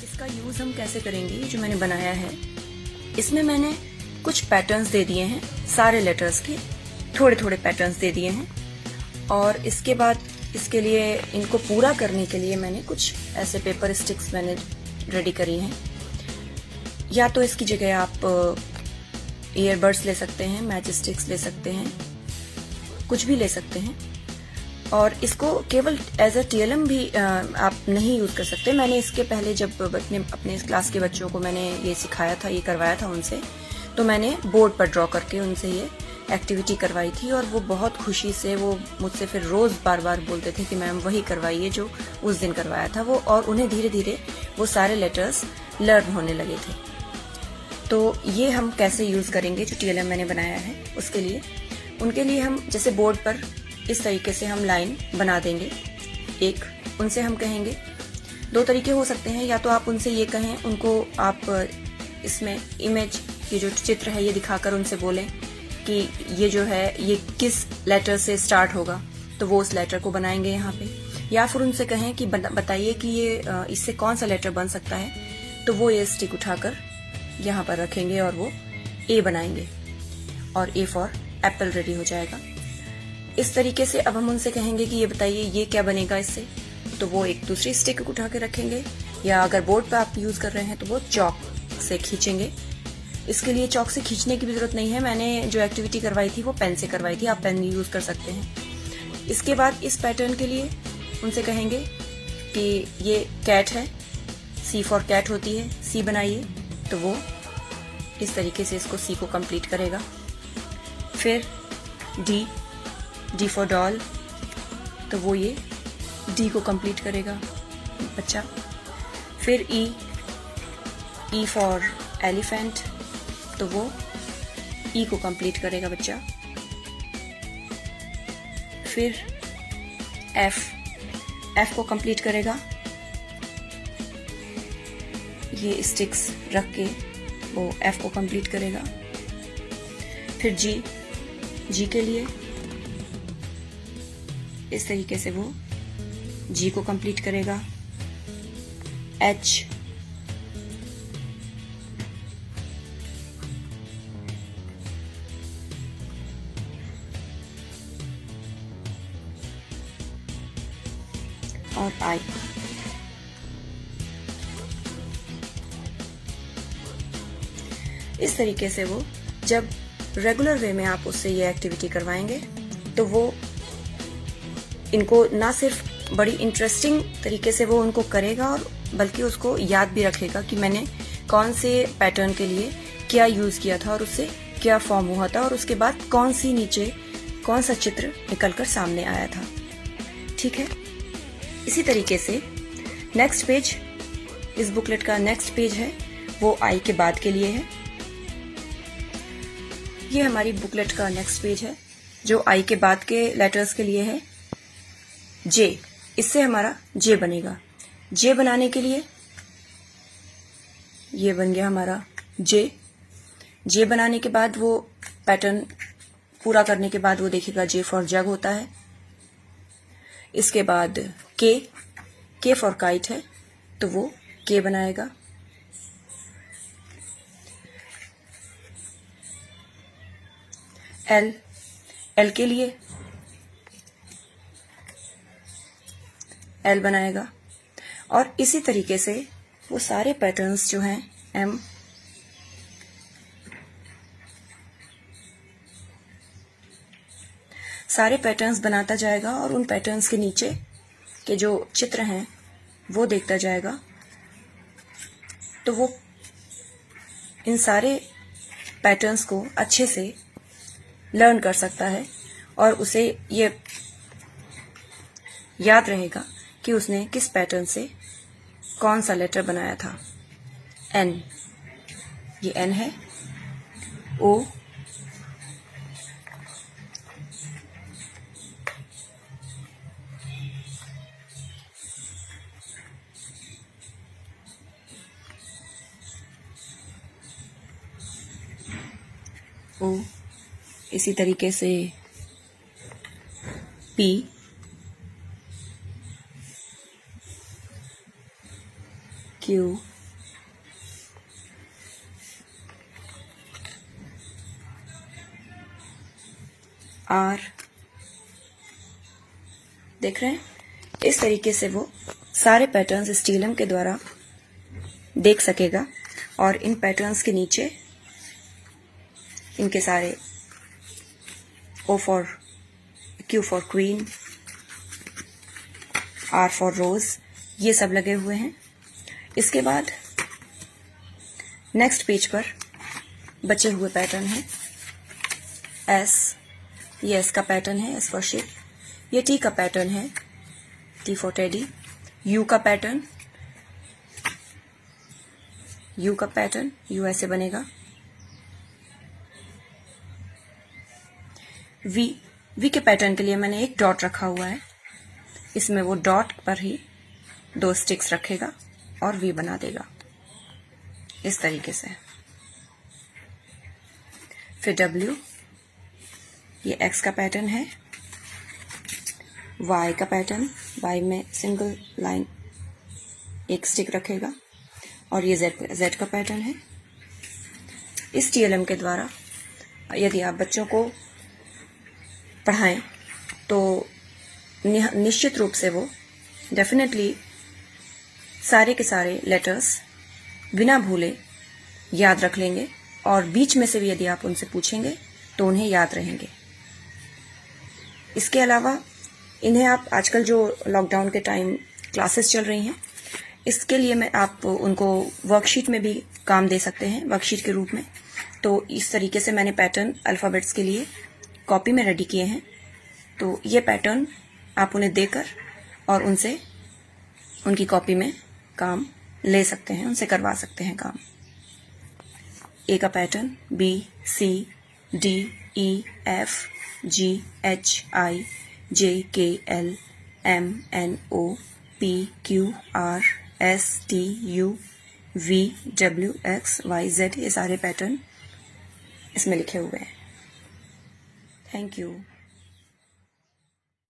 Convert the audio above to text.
इसका यूज हम कैसे करेंगे, जो मैंने बनाया है इसमें मैंने कुछ पैटर्न्स दे दिए हैं, सारे लेटर्स के थोड़े थोड़े पैटर्न्स दे दिए हैं। और इसके बाद इसके लिए इनको पूरा करने के लिए मैंने कुछ ऐसे पेपर स्टिक्स मैंने रेडी करी हैं। या तो इसकी जगह आप ईयरबड्स ले सकते हैं, मैच स्टिक्स ले सकते हैं, कुछ भी ले सकते हैं। और इसको केवल एज अ टीएलएम भी आप नहीं यूज कर सकते। मैंने इसके पहले जब अपने क्लास के बच्चों को मैंने ये सिखाया था, ये करवाया था उनसे, तो मैंने बोर्ड पर ड्रॉ करके उनसे ये एक्टिविटी करवाई थी। और वो बहुत खुशी से वो मुझसे फिर रोज बार बार बोलते थे कि मैम वही करवाइए जो उस दिन करवाया था वो। और उन्हें धीरे धीरे वो सारे लेटर्स लर्न होने लगे थे। तो ये हम कैसे यूज करेंगे, जो टीएलएम मैंने बनाया है उसके लिए, उनके लिए हम जैसे बोर्ड पर इस तरीके से हम लाइन बना देंगे। एक उनसे हम कहेंगे, दो तरीके हो सकते हैं, या तो आप उनसे ये कहें, उनको आप इसमें इमेज, ये जो चित्र है ये दिखाकर उनसे बोलें कि ये जो है ये किस लेटर से स्टार्ट होगा, तो वो उस लेटर को बनाएंगे यहाँ पे। या फिर उनसे कहें कि बताइए कि ये इससे कौन सा लेटर बन सकता है, तो वो ये स्टिक उठाकर यहाँ पर रखेंगे और वो ए बनाएंगे और ए फॉर एप्पल रेडी हो जाएगा। इस तरीके से अब हम उनसे कहेंगे कि ये बताइए ये क्या बनेगा इससे, तो वो एक दूसरी स्टिक उठा के रखेंगे। या अगर बोर्ड पे आप यूज कर रहे हैं तो वो चॉक से खींचेंगे। इसके लिए चॉक से खींचने की भी जरूरत नहीं है, मैंने जो एक्टिविटी करवाई थी वो पेन से करवाई थी, आप पेन भी यूज कर सकते हैं। इसके बाद इस पैटर्न के लिए उनसे कहेंगे कि ये कैट है, सी फॉर कैट होती है, सी बनाइए, तो वो इस तरीके से इसको सी को कंप्लीट करेगा। फिर डी फॉर डॉल, तो वो ये डी को कंप्लीट करेगा बच्चा। फिर ई फॉर एलिफेंट, तो वो ई को कंप्लीट करेगा बच्चा। फिर एफ को कंप्लीट करेगा, ये स्टिक्स रख के वो एफ को कंप्लीट करेगा। फिर जी के लिए इस तरीके से वो जी को कंप्लीट करेगा। एच, और आई। इस तरीके से वो जब रेगुलर वे में आप उससे ये एक्टिविटी करवाएंगे तो वो इनको ना सिर्फ बड़ी इंटरेस्टिंग तरीके से वो उनको करेगा, और बल्कि उसको याद भी रखेगा कि मैंने कौन से पैटर्न के लिए क्या यूज किया था और उससे क्या फॉर्म हुआ था, और उसके बाद कौन सा चित्र निकलकर सामने आया था। ठीक है, इसी तरीके से नेक्स्ट पेज, इस बुकलेट का नेक्स्ट पेज है वो आई के बाद के लिए है। ये हमारी बुकलेट का नेक्स्ट पेज है जो आई के बाद के लेटर्स के लिए है। जे, इससे हमारा जे बनेगा। जे बनाने के लिए ये बन गया हमारा जे। जे बनाने के बाद वो पैटर्न पूरा करने के बाद वो देखेगा जे फॉर जग होता है। इसके बाद के फॉर काइट है, तो वो के बनाएगा। एल के लिए एल बनाएगा। और इसी तरीके से वो सारे पैटर्न्स जो हैं एम, सारे पैटर्न्स बनाता जाएगा और उन पैटर्न्स के नीचे के जो चित्र हैं वो देखता जाएगा। तो वो इन सारे पैटर्न्स को अच्छे से लर्न कर सकता है और उसे ये याद रहेगा कि उसने किस पैटर्न से कौन सा लेटर बनाया था। एन, ये एन है। ओ, ओ, इसी तरीके से पी, क्यू, आर। देख रहे हैं, इस तरीके से वो सारे पैटर्न्स इस टीएलएम के द्वारा देख सकेगा और इन पैटर्न्स के नीचे इनके सारे O for Q for queen, R for rose, ये सब लगे हुए हैं। इसके बाद नेक्स्ट पेज पर बचे हुए पैटर्न हैं। S, ये S का पैटर्न है, S फॉर शिप। ये T का पैटर्न है, T फॉर टेडी। U का पैटर्न, U का पैटर्न, U ऐसे बनेगा। V के पैटर्न के लिए मैंने एक डॉट रखा हुआ है, इसमें वो डॉट पर ही 2 स्टिक्स रखेगा और V बना देगा इस तरीके से। फिर W, ये X का पैटर्न है। Y का पैटर्न, Y में सिंगल लाइन एक स्टिक रखेगा और ये Z का पैटर्न है। इस टीएलएम के द्वारा यदि आप बच्चों को पढ़ाएं तो निश्चित रूप से वो डेफिनेटली सारे के सारे लेटर्स बिना भूले याद रख लेंगे और बीच में से भी यदि आप उनसे पूछेंगे तो उन्हें याद रहेंगे। इसके अलावा इन्हें आप आजकल जो लॉकडाउन के टाइम क्लासेस चल रही हैं, इसके लिए मैं आप उनको वर्कशीट में भी काम दे सकते हैं, वर्कशीट के रूप में। तो इस तरीके से मैंने पैटर्न अल्फ़ाबेट्स के लिए कॉपी में रेडी किए हैं। तो ये पैटर्न आप उन्हें देकर और उनसे उनकी कॉपी में काम ले सकते हैं, उनसे करवा सकते हैं काम। ए का pattern B, C, D, E, F, G, H, I, J, K, L, M, N, O, P, Q, R, S, T, U, V, W, X, Y, Z, ये सारे पैटर्न इसमें लिखे हुए हैं। Thank you.